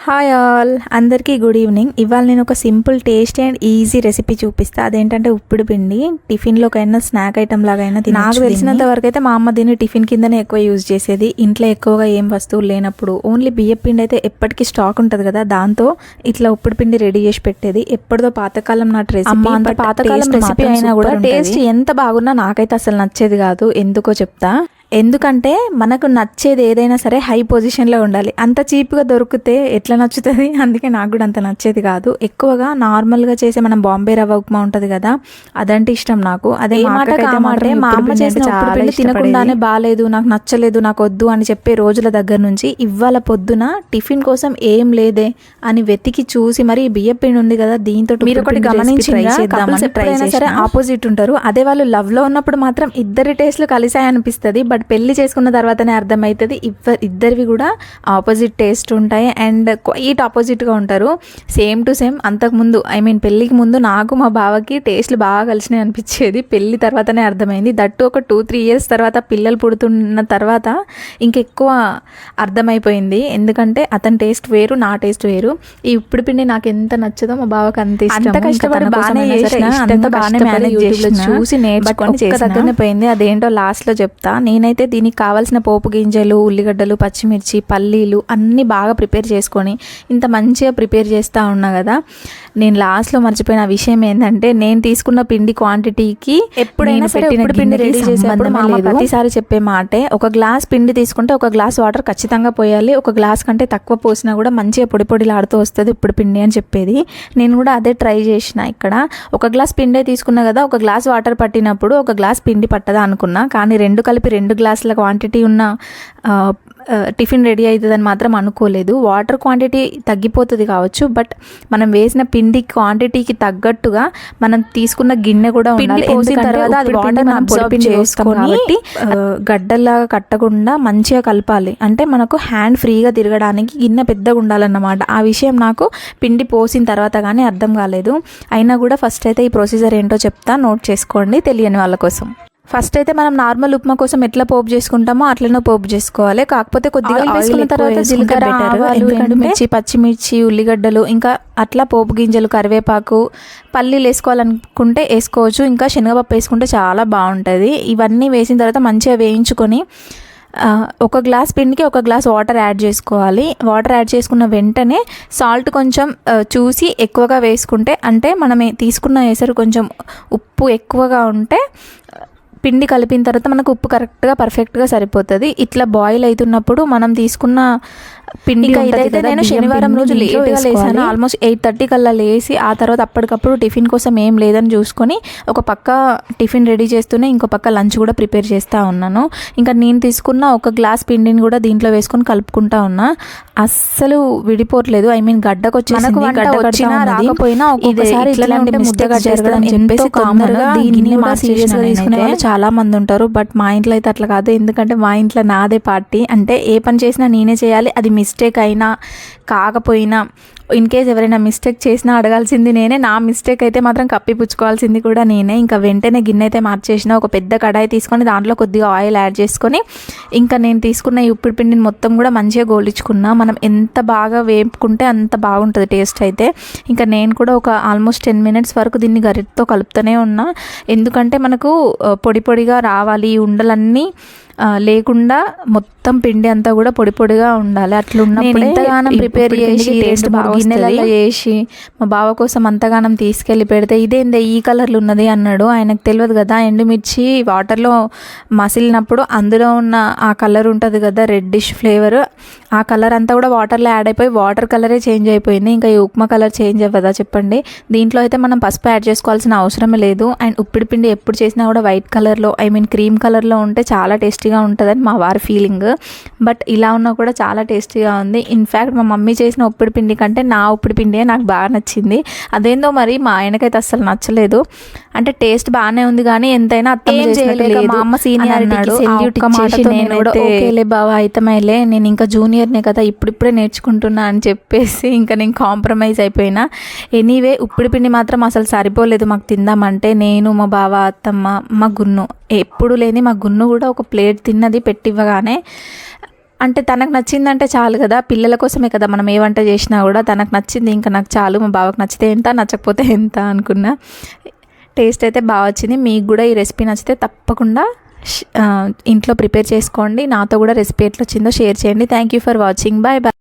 Hi all, అందరికీ good evening. ఇవాళ నేను ఒక simple tasty and easy recipe చూపిస్తాను. అదేంటంటే ఉప్పుడు పిండి. టిఫిన్లోకైనా స్నాక్ ఐటమ్ లాగైనా నాకు తెలిసినంత వరకు అయితే మా అమ్మ దీన్ని టిఫిన్ కిందనే ఎక్కువ యూజ్ చేసేది. ఇంట్లో ఎక్కువగా ఏం వస్తువులు లేనప్పుడు ఓన్లీ బియ్యం పిండి అయితే ఎప్పటికీ స్టాక్ ఉంటుంది కదా, దాంతో ఇట్లా ఉప్పుడు పిండి రెడీ చేసి పెట్టేది. ఎప్పటిదో పాతకాలం నాటి రెసిపీ. అంత పాతకాలం రెసిపీ అయినా కూడా టేస్ట్ ఎంత బాగున్నా నాకైతే అసలు నచ్చేది కాదు. ఎందుకో చెప్తా. ఎందుకంటే మనకు నచ్చేది ఏదైనా సరే హై పొజిషన్లో ఉండాలి. అంత చీప్గా దొరికితే ఎట్లా నచ్చుతుంది? అందుకే నాకు కూడా అంత నచ్చేది కాదు. ఎక్కువగా నార్మల్గా చేసే మనం బాంబే రవ్వ ఉప్మా ఉంటుంది కదా, అదంటే ఇష్టం నాకు. అదే మాట కామాటే మా అమ్మ చేసిన ఉప్పుడు పిండి తినకుండానే బాగాలేదు, నాకు నచ్చలేదు, నాకు వద్దు అని చెప్పే రోజుల దగ్గర నుంచి ఇవాళ పొద్దున టిఫిన్ కోసం ఏం లేదే అని వెతికి చూసి మరి బియ్య పిండి ఉంది కదా, దీంతో మీరు ఒకటి గమనించి ట్రై సరే ఆపోజిట్ ఉంటారు. అదే వాళ్ళు లవ్లో ఉన్నప్పుడు మాత్రం ఇద్దరి టేస్ట్లు కలిసాయి అనిపిస్తుంది. బట్ పెళ్లి చేసుకున్న తర్వాతనే అర్థమవుతుంది ఇద్దరివి కూడా ఆపోజిట్ టేస్ట్ ఉంటాయి అండ్ క్వైట్ ఆపోజిట్గా ఉంటారు. Same to same. అంతకుముందు పెళ్ళికి ముందు నాకు మా బావకి టేస్ట్లు బాగా కలిసినాయి అనిపించేది. పెళ్ళి తర్వాతనే అర్థమైంది. దట్టు ఒక 2-3 years తర్వాత పిల్లలు పుడుతున్న తర్వాత ఇంకెక్కువ అర్థమైపోయింది. ఎందుకంటే అతని టేస్ట్ వేరు, నా టేస్ట్ వేరు. ఈ ఉప్పుడు పిండి నాకు ఎంత నచ్చదో మా బావకి అంత ఇష్టం. అంత కష్టపడి బాగానే చూసి నేర్చుకొని దగ్గరనే పోయింది. అదేంటో లాస్ట్లో చెప్తా. నేనైతే దీనికి కావాల్సిన పోపు గింజలు, ఉల్లిగడ్డలు, పచ్చిమిర్చి, పల్లీలు అన్నీ బాగా ప్రిపేర్ చేసుకొని ఇంత మంచిగా ప్రిపేర్ చేస్తూ ఉన్నా కదా. నేను లాస్ట్లో మర్చిపోయిన విషయం ఏంటంటే, నేను తీసుకున్న పిండి క్వాంటిటీకి ఎప్పుడైనా సరే పిండి రెడీ చేసేప్పుడు మా అమ్మ ప్రతిసారి చెప్పే మాటే, ఒక గ్లాస్ పిండి తీసుకుంటే ఒక గ్లాస్ వాటర్ ఖచ్చితంగా పోయాలి. ఒక గ్లాస్ కంటే తక్కువ పోసినా కూడా మంచిగా పొడి పొడిలాడుతూ వస్తుంది ఇప్పుడు పిండి అని చెప్పేది. నేను కూడా అదే ట్రై చేసిన. ఇక్కడ ఒక గ్లాస్ పిండే తీసుకున్నా కదా, ఒక గ్లాస్ వాటర్ పట్టినప్పుడు ఒక గ్లాస్ పిండి పట్టదా అనుకున్నా. కానీ రెండు కలిపి 2 గ్లాసుల క్వాంటిటీ ఉన్న టిఫిన్ రెడీ అవుతుందని మాత్రం అనుకోలేదు. వాటర్ క్వాంటిటీ తగ్గిపోతుంది కావచ్చు, బట్ మనం వేసిన పిండి క్వాంటిటీకి తగ్గట్టుగా మనం తీసుకున్న గిన్నె కూడా ఉండాలి. పోసిన తర్వాత అది వాటర్ మనం పొడి చేసుకొని గడ్డల్లాగా కట్టకుండా మంచిగా కలపాలి. అంటే మనకు హ్యాండ్ ఫ్రీగా తిరగడానికి గిన్నె పెద్దగా ఉండాలన్నమాట. ఆ విషయం నాకు పిండి పోసిన తర్వాత కానీ అర్థం కాలేదు. అయినా కూడా ఫస్ట్ అయితే ఈ ప్రొసీజర్ ఏంటో చెప్తా, నోట్ చేసుకోండి తెలియని వాళ్ళ కోసం. ఫస్ట్ అయితే మనం నార్మల్ ఉప్మా కోసం ఎట్లా పోపు చేసుకుంటామో అట్లనే పోపు చేసుకోవాలి. కాకపోతే కొద్దిగా వేసుకున్న తర్వాత జీలకర్ర, ఎండుమిర్చి, పచ్చిమిర్చి, ఉల్లిగడ్డలు, ఇంకా అట్లా పోపు గింజలు, కరివేపాకు, పల్లీలు వేసుకోవాలనుకుంటే వేసుకోవచ్చు. ఇంకా శనగపప్పు వేసుకుంటే చాలా బాగుంటుంది. ఇవన్నీ వేసిన తర్వాత మంచిగా వేయించుకొని ఒక గ్లాస్ పిండికి ఒక గ్లాస్ వాటర్ యాడ్ చేసుకోవాలి. వాటర్ యాడ్ చేసుకున్న వెంటనే సాల్ట్ కొంచెం చూసి ఎక్కువగా వేసుకుంటే, అంటే మనం తీసుకున్న ఎసరు కొంచెం ఉప్పు ఎక్కువగా ఉంటే పిండి కలిపిన తర్వాత మనకు ఉప్పు కరెక్ట్గా పర్ఫెక్ట్గా సరిపోతుంది. ఇట్లా బాయిల్ అవుతున్నప్పుడు మనం తీసుకున్న పిండి ఇదైతే నేను శనివారం రోజు లేట్గా లేసాను. ఆల్మోస్ట్ 8:30 కల్లా లేసి ఆ తర్వాత అప్పటికప్పుడు టిఫిన్ కోసం ఏం లేదని చూసుకొని ఒక పక్క టిఫిన్ రెడీ చేస్తూనే ఇంకో పక్క లంచ్ కూడా ప్రిపేర్ చేస్తూ ఉన్నాను. ఇంకా నేను తీసుకున్న ఒక గ్లాస్ పిండిని కూడా దీంట్లో వేసుకొని కలుపుకుంటా ఉన్నా. అస్సలు విడిపోవట్లేదు. గడ్డకు వచ్చినా రాకపోయినా ఒక్కొక్కసారి ఇట్లాంటి మిస్టేక్ జరగడం చెప్పేసి కామన్గా దీన్ని సీరియస్గా తీసుకునే వాళ్ళు చాలా మంది ఉంటారు. బట్ మా ఇంట్లో అయితే అట్లా కాదు. ఎందుకంటే మా ఇంట్లో నాదే పార్టీ. అంటే ఏ పని చేసినా నేనే చేయాలి. అది మిస్టేక్ అయినా కాకపోయినా, ఇన్ కేస్ ఎవరైనా మిస్టేక్ చేసినా అడగాల్సింది నేనే. నా మిస్టేక్ అయితే మాత్రం కప్పిపుచ్చుకోవాల్సింది కూడా నేనే. ఇంకా వెంటనే గిన్నె అయితే మార్చేసిన. ఒక పెద్ద కడాయి తీసుకొని దాంట్లో కొద్దిగా ఆయిల్ యాడ్ చేసుకొని ఇంకా నేను తీసుకున్న ఈ ఉప్పుడు పిండిని మొత్తం కూడా మంచిగా గోలించుకున్నా. మనం ఎంత బాగా వేపుకుంటే అంత బాగుంటుంది టేస్ట్ అయితే. ఇంకా నేను కూడా ఒక ఆల్మోస్ట్ 10 minutes వరకు దీన్ని గరిటతో కలుపుతూనే ఉన్నా. ఎందుకంటే మనకు పొడి పొడిగా రావాలి, ఈ ఉండలన్నీ లేకుండా మొత్తం పిండి అంతా కూడా పొడి పొడిగా ఉండాలి. అట్లా ఉన్నప్పుడు ఎంతగానం ప్రిపేర్ చేసి టేస్ట్ బాగా గిన్నెలలో చేసి మా బావ కోసం అంతగానం తీసుకెళ్ళి పెడితే ఇదేందే ఈ కలర్లో ఉన్నది అన్నాడు. ఆయనకు తెలియదు కదా, ఎండుమిర్చి వాటర్లో మసిలినప్పుడు అందులో ఉన్న ఆ కలర్ ఉంటుంది కదా, రెడ్డిష్ ఫ్లేవర్, ఆ కలర్ అంతా కూడా వాటర్లో యాడ్ అయిపోయి వాటర్ కలరే చేంజ్ అయిపోయింది. ఇంకా ఈ ఉప్మా కలర్ చేంజ్ అవ్వదా చెప్పండి? దీంట్లో అయితే మనం పసుపు యాడ్ చేసుకోవాల్సిన అవసరమే లేదు. అండ్ ఉప్పుడు పిండి ఎప్పుడు చేసినా కూడా వైట్ కలర్లో క్రీమ్ కలర్లో ఉంటే చాలా టేస్టీగా ఉంటుందని మా వారి ఫీలింగ్. బట్ ఇలా ఉన్నా కూడా చాలా టేస్టీగా ఉంది. ఇన్ఫ్యాక్ట్ మా మమ్మీ చేసిన ఉప్పుడు పిండి కంటే నా ఉప్పుడు పిండి నాకు బాగా నచ్చింది. అదేందో మరి మా ఆయనకైతే అస్సలు నచ్చలేదు. అంటే టేస్ట్ బాగానే ఉంది కానీ ఎంతైనా మా అమ్మ సీనియర్ నేను కూడా ఓకేలే బావా అయితమైలే, నేను ఇంకా జూనియర్నే కదా ఇప్పుడిప్పుడే నేర్చుకుంటున్నా అని చెప్పేసి ఇంకా నేను కాంప్రమైజ్ అయిపోయినా. ఎనీవే ఉప్పుడు పిండి మాత్రం అసలు సరిపోలేదు మాకు తిందామంటే. నేను, మా బావ, అత్తమ్మ, మా గున్ను, ఎప్పుడు లేని మా గున్ను కూడా ఒక ప్లేట్ తిన్నది పెట్టివ్వగానే. అంటే తనకు నచ్చిందంటే చాలు కదా, పిల్లల కోసమే కదా మనం ఏ వంట చేసినా కూడా. తనకు నచ్చింది ఇంకా నాకు చాలు, మా బావకు నచ్చితే ఎంత నచ్చకపోతే ఎంత అనుకున్నా. టేస్ట్ అయితే బాగా వచ్చింది. మీకు కూడా ఈ రెసిపీ నచ్చితే తప్పకుండా ఇంట్లో ప్రిపేర్ చేసుకోండి. నాతో కూడా రెసిపీ ఎట్లా వచ్చిందో షేర్ చేయండి. Thank you for watching. Bye bye.